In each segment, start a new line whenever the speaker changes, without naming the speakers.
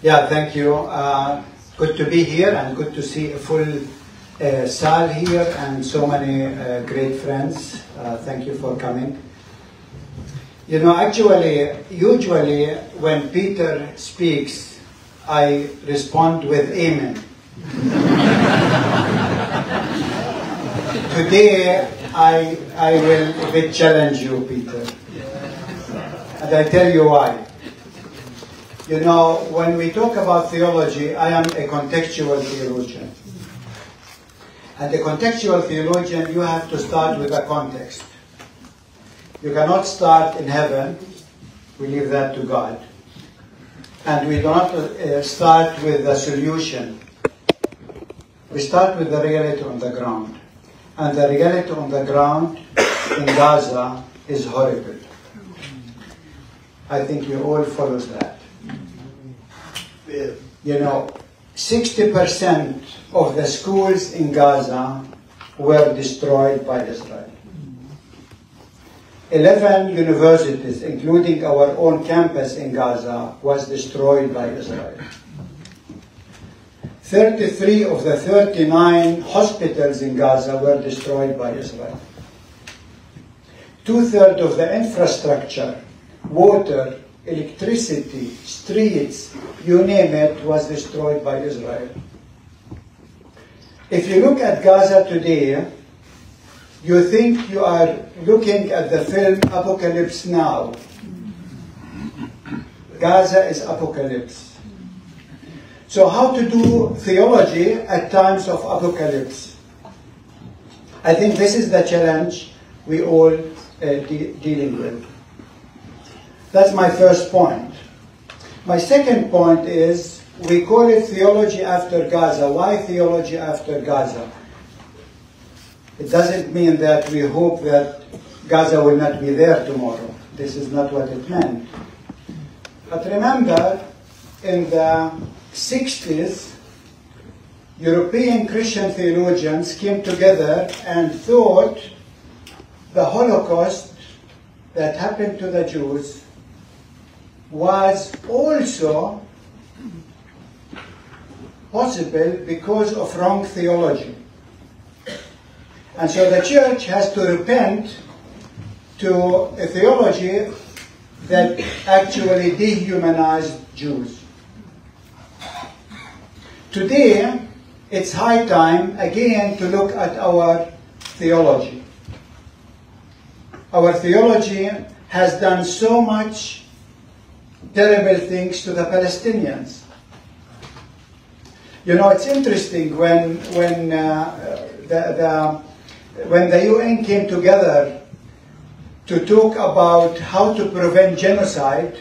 Yeah, thank you. Good to be here and good to see a full saal here and so many great friends. Thank you for coming. You know, actually, usually when Peter speaks, I respond with amen. Today, I will a bit challenge you, Peter. And I tell you why. You know, when we talk about theology, I am a contextual theologian. And a contextual theologian, you have to start with a context. You cannot start in heaven. We leave that to God. And we do not start with a solution. We start with the reality on the ground. And the reality on the ground in Gaza is horrible. I think you all follow that. You know, 60% of the schools in Gaza were destroyed by Israel. 11 universities, including our own campus in Gaza, was destroyed by Israel. 33 of the 39 hospitals in Gaza were destroyed by Israel. 2/3 of the infrastructure, water, electricity, streets, you name it, was destroyed by Israel. If you look at Gaza today, you think you are looking at the film Apocalypse Now. Gaza is apocalypse. So how to do theology at times of apocalypse? I think this is the challenge we all dealing with. That's my first point. My second point is, we call it theology after Gaza. Why theology after Gaza? It doesn't mean that we hope that Gaza will not be there tomorrow. This is not what it meant. But remember, in the 60s, European Christian theologians came together and thought the Holocaust that happened to the Jews was also possible because of wrong theology. And so the church has to repent to a theology that actually dehumanized Jews. Today, it's high time again to look at our theology. Our theology has done so much terrible things to the Palestinians. You know, it's interesting when the UN came together to talk about how to prevent genocide,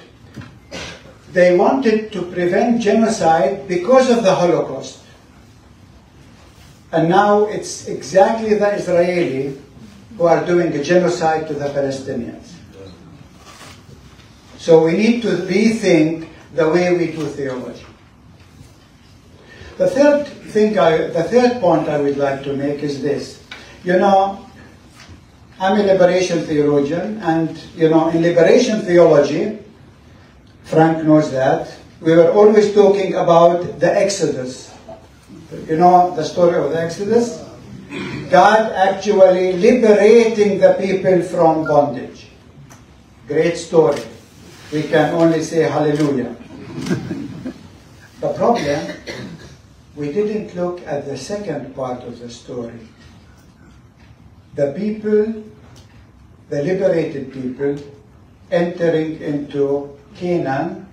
they wanted to prevent genocide because of the Holocaust. And now it's exactly the Israeli who are doing a genocide to the Palestinians. So we need to rethink the way we do theology. The third point I would like to make is this. You know, I'm a liberation theologian, and you know, in liberation theology, Frank knows that, we were always talking about the Exodus. You know the story of the Exodus? God actually liberating the people from bondage. Great story. We can only say hallelujah. The problem, we didn't look at the second part of the story. The people, the liberated people, entering into Canaan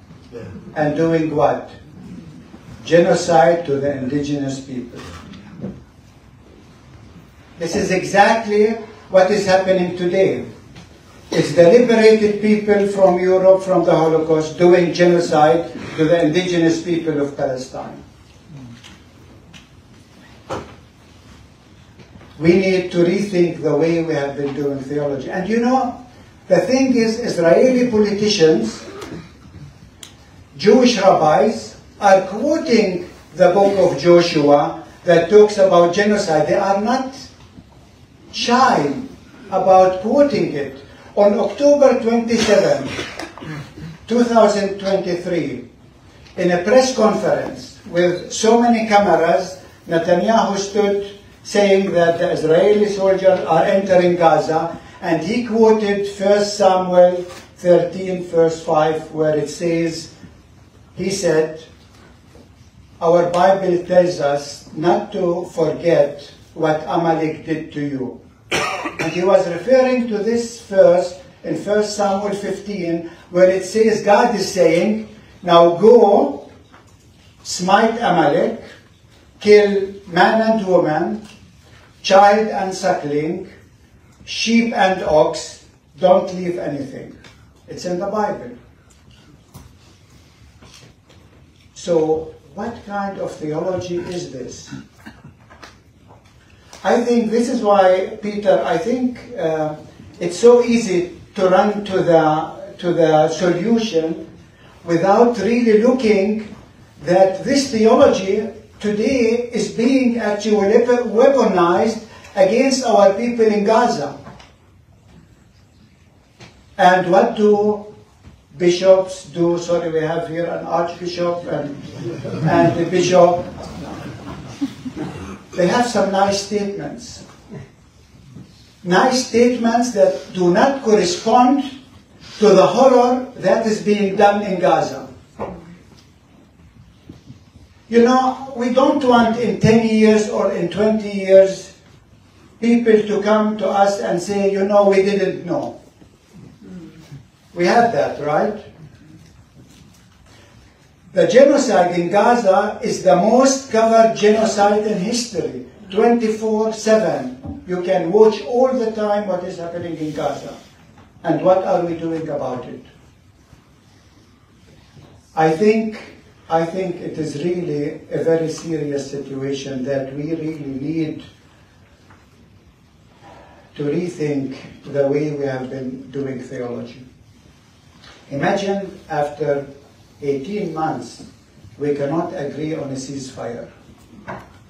and doing what? Genocide to the indigenous people. This is exactly what is happening today. It's the liberated people from Europe, from the Holocaust, doing genocide to the indigenous people of Palestine. We need to rethink the way we have been doing theology. And you know, the thing is, Israeli politicians, Jewish rabbis, are quoting the book of Joshua that talks about genocide. They are not shy about quoting it. On October 27, 2023, in a press conference with so many cameras, Netanyahu stood saying that the Israeli soldiers are entering Gaza, and he quoted 1 Samuel 13, verse 5, where it says, he said, our Bible tells us not to forget what Amalek did to you. And he was referring to this verse in 1 Samuel 15, where it says, God is saying, now go, smite Amalek, kill man and woman, child and suckling, sheep and ox, don't leave anything. It's in the Bible. So, what kind of theology is this? I think this is why, Peter, I think it's so easy to run to the solution without really looking that this theology today is being actually weaponized against our people in Gaza. And what do bishops do? Sorry, we have here an archbishop and a bishop. They have some nice statements. Nice statements that do not correspond to the horror that is being done in Gaza. You know, we don't want in 10 years or in 20 years people to come to us and say, you know, we didn't know. We had that, right? The genocide in Gaza is the most covered genocide in history, 24/7. You can watch all the time what is happening in Gaza. And what are we doing about it? I think it is really a very serious situation that we really need to rethink the way we have been doing theology. Imagine after 18 months we cannot agree on a ceasefire.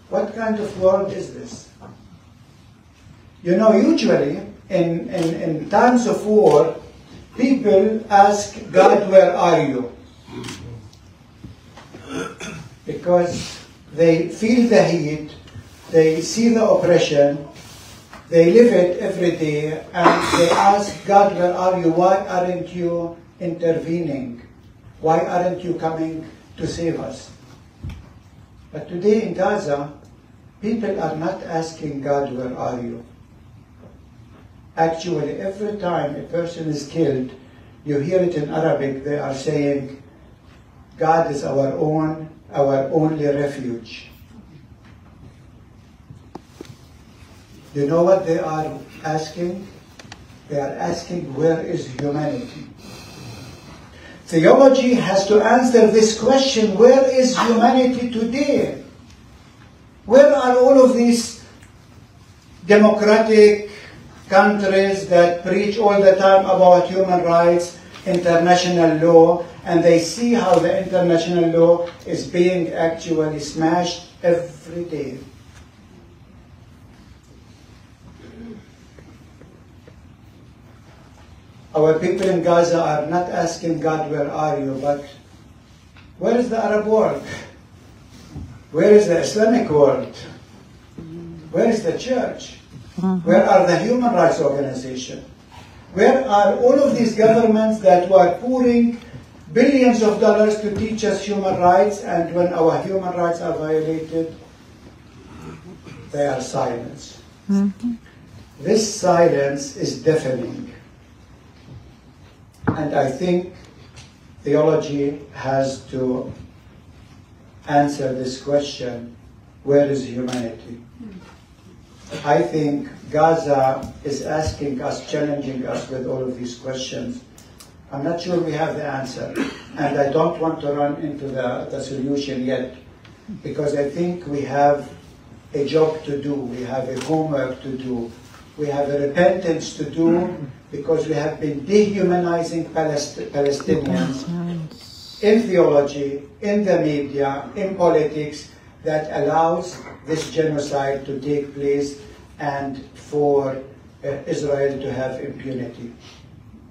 What kind of world is this? You know, usually in times of war, people ask God, where are you? Because they feel the heat, they see the oppression, they live it every day, and they ask God, where are you? Why aren't you intervening? Why aren't you coming to save us? But today in Gaza, people are not asking God, where are you? Actually, every time a person is killed, you hear it in Arabic, they are saying, God is our only refuge. You know what they are asking? They are asking, where is humanity? Theology has to answer this question, where is humanity today? Where are all of these democratic countries that preach all the time about human rights, international law, and they see how the international law is being actually smashed every day? Our people in Gaza are not asking God, where are you? But where is the Arab world? Where is the Islamic world? Where is the church? Where are the human rights organizations? Where are all of these governments that were pouring billions of dollars to teach us human rights, and when our human rights are violated, they are silent. This silence is deafening. And I think theology has to answer this question, where is humanity? I think Gaza is asking us, challenging us with all of these questions. I'm not sure we have the answer, and I don't want to run into the solution yet, because I think we have a job to do, we have a homework to do, we have a repentance to do, because we have been dehumanizing Palestinians in theology, in the media, in politics, that allows this genocide to take place and for Israel to have impunity.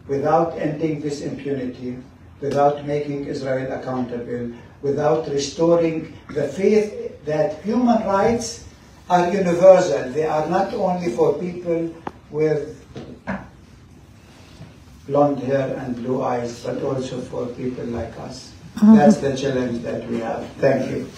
Without ending this impunity, without making Israel accountable, without restoring the faith that human rights are universal. They are not only for people with blonde hair and blue eyes, but also for people like us. That's the challenge that we have. Thank you.